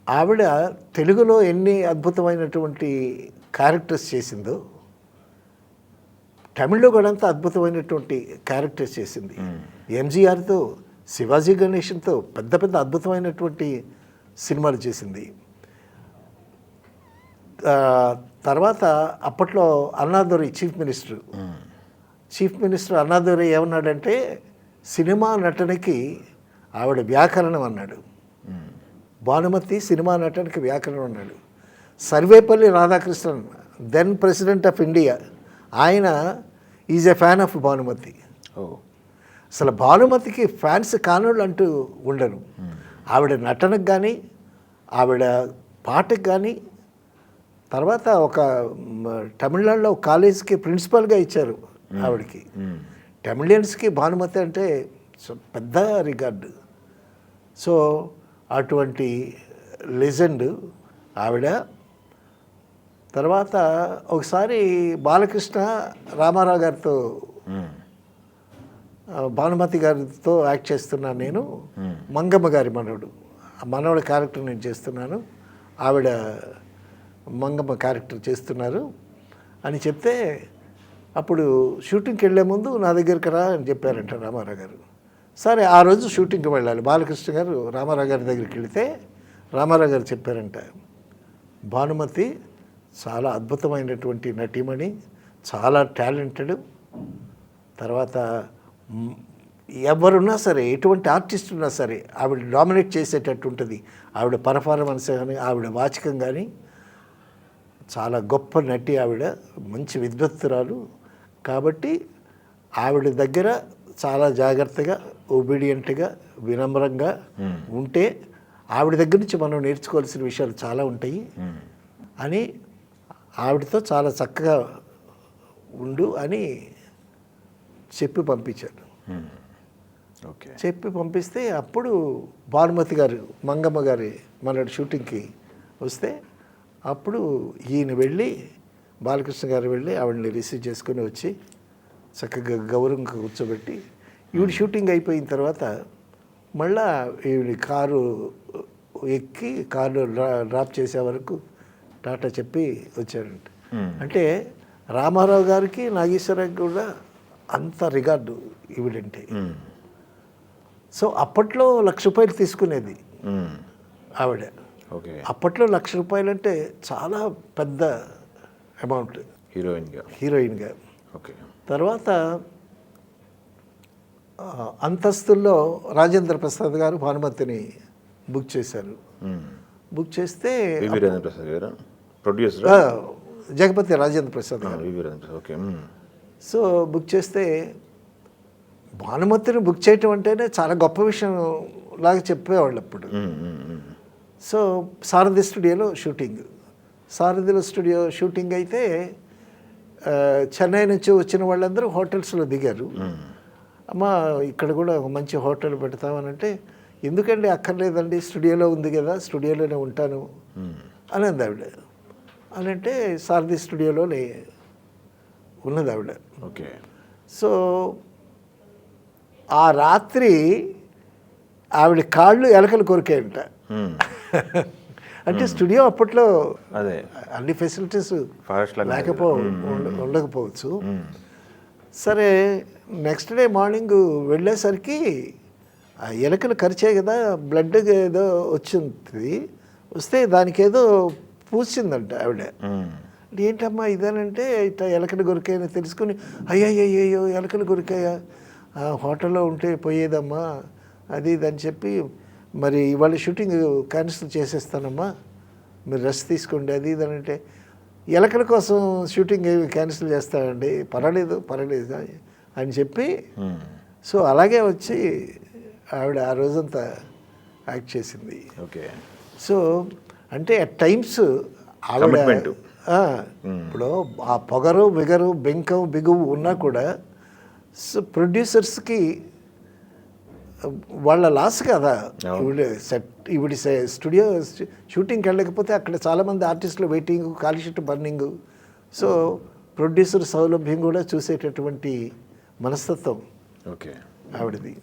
ఆవిడ తెలుగులో ఎన్ని అద్భుతమైనటువంటి క్యారెక్టర్స్ చేసిందో తమిళ్లో కూడా అంత అద్భుతమైనటువంటి క్యారెక్టర్స్ చేసింది. ఎంజీఆర్తో, శివాజీ గణేషన్తో పెద్ద పెద్ద అద్భుతమైనటువంటి సినిమాలు చేసింది. తర్వాత అప్పట్లో అన్నాదురై చీఫ్ మినిస్టర్ అన్నాదురై ఏమన్నాడంటే సినిమా నటనకి ఆవిడ వ్యాకరణం అన్నాడు. భానుమతి సినిమా నటనకి వ్యాకరణం అన్నాడు. Sarvepalli Radhakrishnan then president of India, ఆయన is a fan of Bhanumathi. అసలు భానుమతికి ఫ్యాన్స్ కానోళ్ళు అంటూ ఉండరు. ఆవిడ నటనకు కానీ ఆవిడ పాటకు కానీ. తర్వాత ఒక తమిళనాడులో కాలేజీకి ప్రిన్సిపల్గా ఇచ్చారు ఆవిడకి. తమిళియన్స్కి భానుమతి అంటే పెద్ద రికార్డు. సో అటువంటి లెజెండ్ ఆవిడ. తర్వాత ఒకసారి బాలకృష్ణ రామారావు గారితో, భానుమతి గారితో యాక్ట్ చేస్తున్నాను నేను. మంగమ్మ గారి మనవడి క్యారెక్టర్ నేను చేస్తున్నాను, ఆవిడ మంగమ్మ క్యారెక్టర్ చేస్తున్నారు అని చెప్తే, అప్పుడు షూటింగ్కి వెళ్ళే ముందు నా దగ్గరికి రా అని చెప్పారంట రామారావు గారు. సరే ఆ రోజు షూటింగ్కి వెళ్ళాలి. బాలకృష్ణ గారు రామారావు గారి దగ్గరికి వెళితే రామారావు గారు చెప్పారంట, భానుమతి చాలా అద్భుతమైనటువంటి నటీమణి, చాలా టాలెంటెడ్. తర్వాత ఎవరున్నా సరే, ఎటువంటి ఆర్టిస్ట్ ఉన్నా సరే ఆవిడ డామినేట్ చేసేటట్టు ఉంటుంది. ఆవిడ పర్ఫార్మెన్స్ కానీ ఆవిడ వాచకం కానీ చాలా గొప్ప నటి ఆవిడ, మంచి విద్వత్తురాలు. కాబట్టి ఆవిడ దగ్గర చాలా జాగ్రత్తగా, ఒబీడియంట్గా, వినమ్రంగా ఉంటే ఆవిడ దగ్గర నుంచి మనం నేర్చుకోవాల్సిన విషయాలు చాలా ఉంటాయి అని ఆవిడతో చాలా చక్కగా ఉండు అని చెప్పి పంపించాడు. చెప్పి పంపిస్తే అప్పుడు భానుమతి గారు మంగమ్మ గారి మన షూటింగ్కి వస్తే అప్పుడు ఈయన వెళ్ళి, బాలకృష్ణ గారు వెళ్ళి ఆవిడని రిసీవ్ చేసుకొని వచ్చి చక్కగా గౌరవంగా కూర్చోబెట్టి, ఈవిడ షూటింగ్ అయిపోయిన తర్వాత మళ్ళా ఈవిడ కారు ఎక్కి కారులో డ్రాప్ చేసే వరకు టాటా చెప్పి వచ్చారంట. అంటే రామారావు గారికి నాగేశ్వరరావుకి కూడా అంత రికార్డు ఈవిడంటే. సో అప్పట్లో రూ. 1,00,000 తీసుకునేది ఆవిడ. అప్పట్లో రూ. 1,00,000 అంటే చాలా పెద్ద అమౌంట్ హీరోయిన్గా. తర్వాత అంతస్తుల్లో రాజేంద్ర ప్రసాద్ గారు భానుమతిని బుక్ చేశారు. బుక్ చేస్తే జగపతి రాజేంద్ర ప్రసాద్ గారు. సో బుక్ చేస్తే భానుమతిని బుక్ చేయటం అంటేనే చాలా గొప్ప విషయం లాగా చెప్పేవాళ్ళు అప్పుడు. సో సారథి స్టూడియోలో షూటింగ్ అయితే చెన్నై నుంచి వచ్చిన వాళ్ళందరూ హోటల్స్లో దిగారు. అమ్మ ఇక్కడ కూడా ఒక మంచి హోటల్ పెడతామనంటే, ఎందుకండి అక్కర్లేదండి, స్టూడియోలో ఉంది కదా, స్టూడియోలోనే ఉంటాను అని అంది ఆవిడ. అని అంటే సారథి స్టూడియోలోనే ఉన్నది ఆవిడ. సో ఆ రాత్రి ఆవిడ కాళ్ళు ఎలకలు కొరికాయంట. అంటే స్టూడియో అప్పట్లో అన్ని ఫెసిలిటీస్ ఉండకపోవచ్చు. సరే నెక్స్ట్ డే మార్నింగ్ వెళ్ళేసరికి ఆ ఎలకలు కరిచాయి కదా, బ్లడ్ ఏదో వస్తే దానికి ఏదో పూసిందంట ఆవిడ. ఏంటమ్మా ఇదేనంటే ఇట్లా ఎలకలు కొరికాయని తెలుసుకుని, అయ్యో ఎలకలు కొరికాయా, హోటల్లో ఉంటే పోయేదమ్మా అది ఇది అని చెప్పి, మరి ఇవాళ షూటింగ్ క్యాన్సిల్ చేసేస్తానమ్మా, మీరు రెస్ట్ తీసుకోండి అది ఇది అని అంటే, ఎలకల కోసం షూటింగ్ క్యాన్సిల్ చేస్తానండి, పర్వాలేదు అని చెప్పి. సో అలాగే వచ్చి ఆవిడ ఆ రోజంతా యాక్ట్ చేసింది. సో అంటే అట్ టైమ్స్ ఆవిడ ఇప్పుడు ఆ పొగరు బిగువు ఉన్నా కూడా సో ప్రొడ్యూసర్స్కి వాళ్ళ లాస్ కదా. ఈవిడ స్టూడియో షూటింగ్కి వెళ్ళకపోతే అక్కడ చాలామంది ఆర్టిస్టులు waiting, call sheet burning. So producer సౌలభ్యం కూడా చూసేటటువంటి మనస్తత్వం ఆవిడది.